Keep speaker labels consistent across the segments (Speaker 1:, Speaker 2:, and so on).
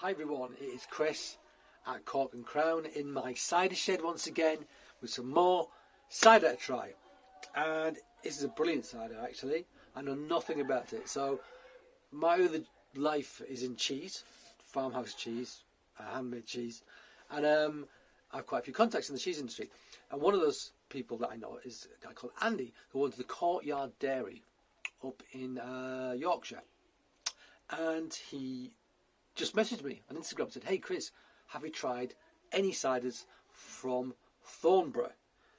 Speaker 1: Hi everyone, it is Chris at Cork and Crown in my cider shed once again with some more cider to try. And this is a brilliant cider actually. I know nothing about it. So my other life is in cheese, farmhouse cheese, handmade cheese. And I have quite a few contacts in the cheese industry. And one of those people that I know is a guy called Andy who owns the Courtyard Dairy up in Yorkshire. And he just messaged me on Instagram and said, "Hey Chris, have you tried any ciders from Thornborough?"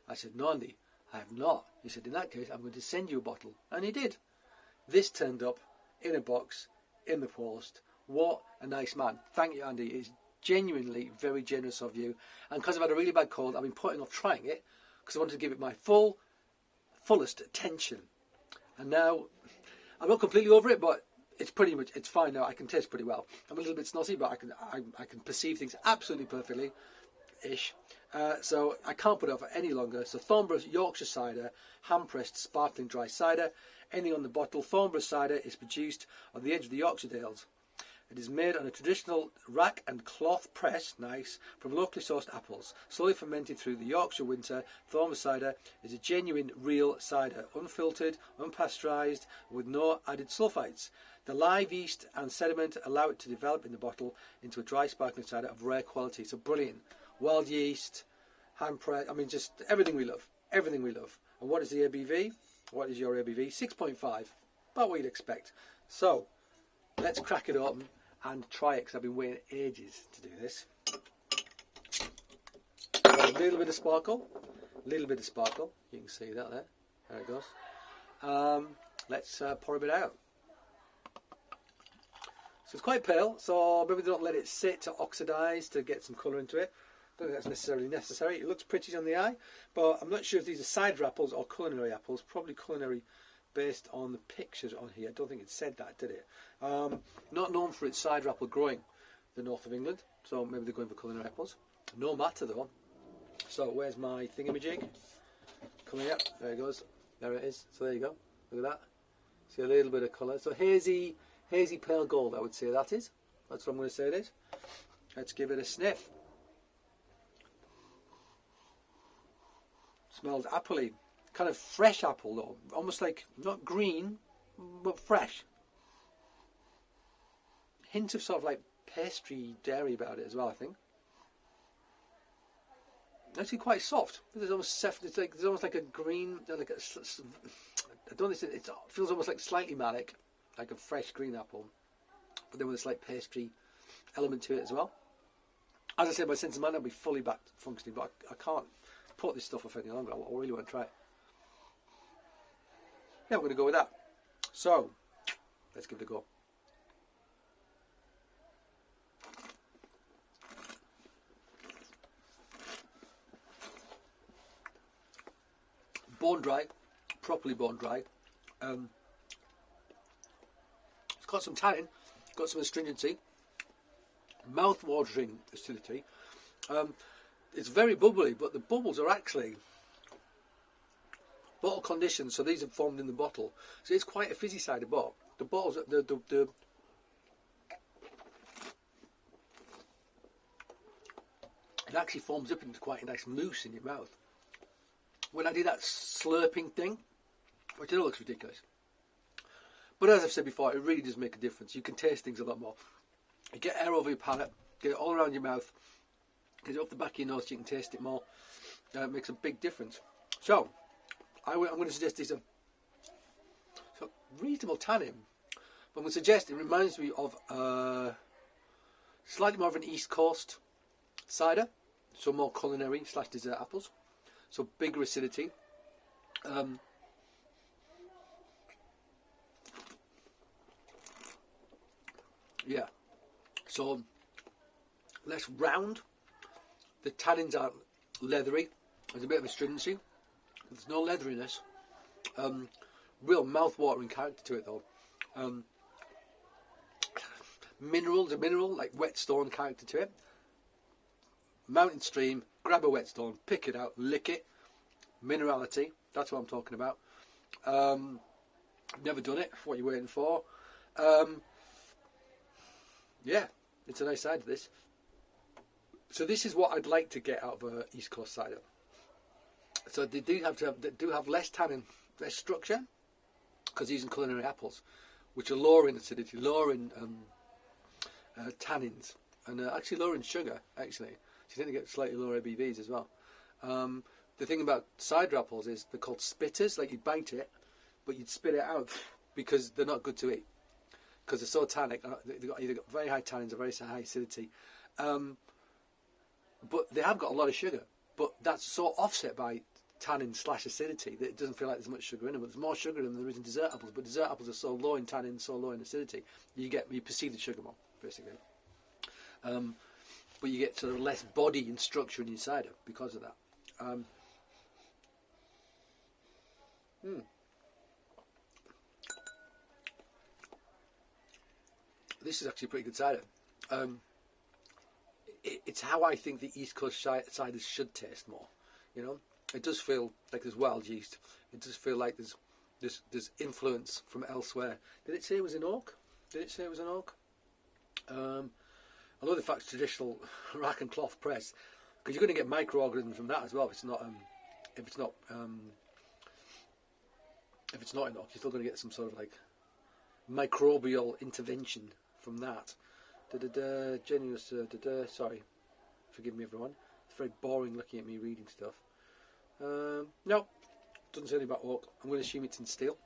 Speaker 1: I said, "No Andy, I have not." He said, "In that case, I'm going to send you a bottle." And he did. This turned up in a box, in the post. What a nice man. Thank you Andy, it's genuinely very generous of you. And because I've had a really bad cold, I've been putting off trying it because I wanted to give it my fullest attention. And now, I'm not completely over it, but it's fine now. I can taste pretty well. I'm a little bit snotty, but I can perceive things absolutely perfectly, ish. So I can't put it off any longer. So Thornborough Yorkshire cider, hand pressed sparkling dry cider. Anything on the bottle. Thornborough cider is produced on the edge of the Yorkshire Dales. It is made on a traditional rack and cloth press, nice, from locally sourced apples. Slowly fermented through the Yorkshire winter, Thornborough cider is a genuine, real cider, unfiltered, unpasteurised, with no added sulphites. The live yeast and sediment allow it to develop in the bottle into a dry sparkling cider of rare quality. So brilliant. Wild yeast, hand press, I mean just everything we love. Everything we love. And what is the ABV? What is your ABV? 6.5. About what you'd expect. So, let's crack it open and try it because I've been waiting ages to do this. A little bit of sparkle. You can see that there. There it goes. Let's pour a bit out. So it's quite pale, so maybe don't let it sit to oxidise to get some colour into it. I don't think that's necessarily necessary. It looks pretty on the eye, but I'm not sure if these are cider apples or culinary apples. Probably culinary based on the pictures on here. I don't think it said that, did it? Not known for its cider apple growing the north of England, so maybe they're going for culinary apples. No matter though. So where's my thingamajig? Coming up. There it goes. There it is. So there you go. Look at that. See a little bit of colour. So hazy pale gold, I would say that is. That's what I'm going to say it is. Let's give it a sniff. Smells appley. Kind of fresh apple though. Almost like, not green, but fresh. Hint of sort of like pastry dairy about it as well, I think. Actually quite soft. There's almost like a green, like I don't think it feels almost like slightly malic. Like a fresh green apple, but then with a slight pastry element to it as well. As I said, my sense might not be fully back functioning, but I can't put this stuff off any longer. I really want to try it. Yeah, we're going to go with that. So, let's give it a go. Bone dry, properly bone dry. Got some tannin, got some astringency, mouth-watering acidity. It's very bubbly, but the bubbles are actually bottle conditioned, so these are formed in the bottle. So it's quite a fizzy cider, but the bottles, it actually forms up into quite a nice mousse in your mouth. When I do that slurping thing, which I know looks ridiculous, but as I've said before, it really does make a difference. You can taste things a lot more. You get air over your palate, get it all around your mouth, get it up the back of your nose so you can taste it more. It makes a big difference. So, I'm going to suggest these are reasonable tannin. But I'm going to suggest it reminds me of slightly more of an East Coast cider. So more culinary / dessert apples. So bigger acidity. Yeah, so less round. The tannins are leathery. There's a bit of astringency. There's no leatheriness. Real mouth-watering character to it though. Mineral, like whetstone character to it. Mountain stream, grab a whetstone, pick it out, lick it. Minerality, that's what I'm talking about. Never done it, what you're waiting for. Yeah, It's a nice cider, this. So this is what I'd like to get out of a East Coast cider. So they do have less tannin, less structure, because using culinary apples, which are lower in acidity, lower in tannins, and actually lower in sugar. Actually, so you tend to get slightly lower ABVs as well. The thing about cider apples is they're called spitters. Like, you'd bite it, but you'd spit it out because they're not good to eat, because they're so tannic. They've got either very high tannins or very high acidity. But they have got a lot of sugar, but that's so offset by tannin / acidity that it doesn't feel like there's much sugar in them. But there's more sugar in them than there is in dessert apples. But dessert apples are so low in tannin, so low in acidity, you perceive the sugar more, basically. But you get sort of less body and structure in your cider because of that. This is actually a pretty good cider. It's how I think the East Coast ciders should taste more. You know, it does feel like there's wild yeast. It does feel like there's influence from elsewhere. Did it say it was in oak? I love the fact it's traditional rack and cloth press, because you're going to get microorganisms from that as well. If it's not in oak, you're still going to get some sort of like microbial intervention from that. Genuous. Sorry, forgive me, everyone. It's very boring looking at me reading stuff. No, doesn't say anything about oak. I'm going to assume it's in steel.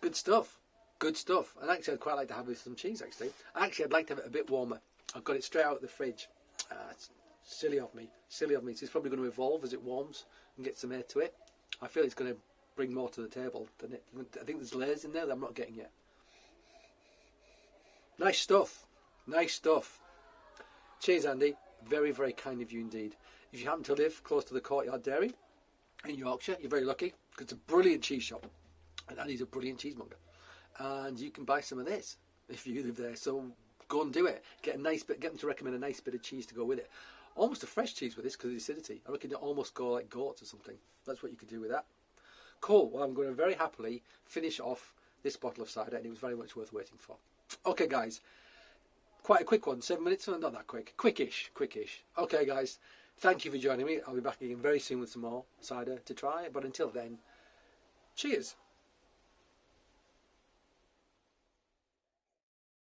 Speaker 1: Good stuff. And actually, I'd quite like to have with some cheese. Actually, I'd like to have it a bit warmer. I've got it straight out of the fridge. It's silly of me. So it's probably going to evolve as it warms and get some air to it. I feel it's going to bring more to the table than it. I think there's layers in there that I'm not getting yet. Nice stuff. Cheers, Andy. Very, very kind of you indeed. If you happen to live close to the Courtyard Dairy in Yorkshire, you're very lucky, because it's a brilliant cheese shop, and Andy's a brilliant cheesemonger, and you can buy some of this if you live there. So go and do it. Get them to recommend a nice bit of cheese to go with it. Almost a fresh cheese with this because of the acidity. I reckon it almost go like goats or something. That's what you could do with that. Cool. Well, I'm going to very happily finish off this bottle of cider, and it was very much worth waiting for. Okay, guys. Quite a quick one. 7 minutes? Not that quick. Quickish. Okay, guys. Thank you for joining me. I'll be back again very soon with some more cider to try. But until then, cheers.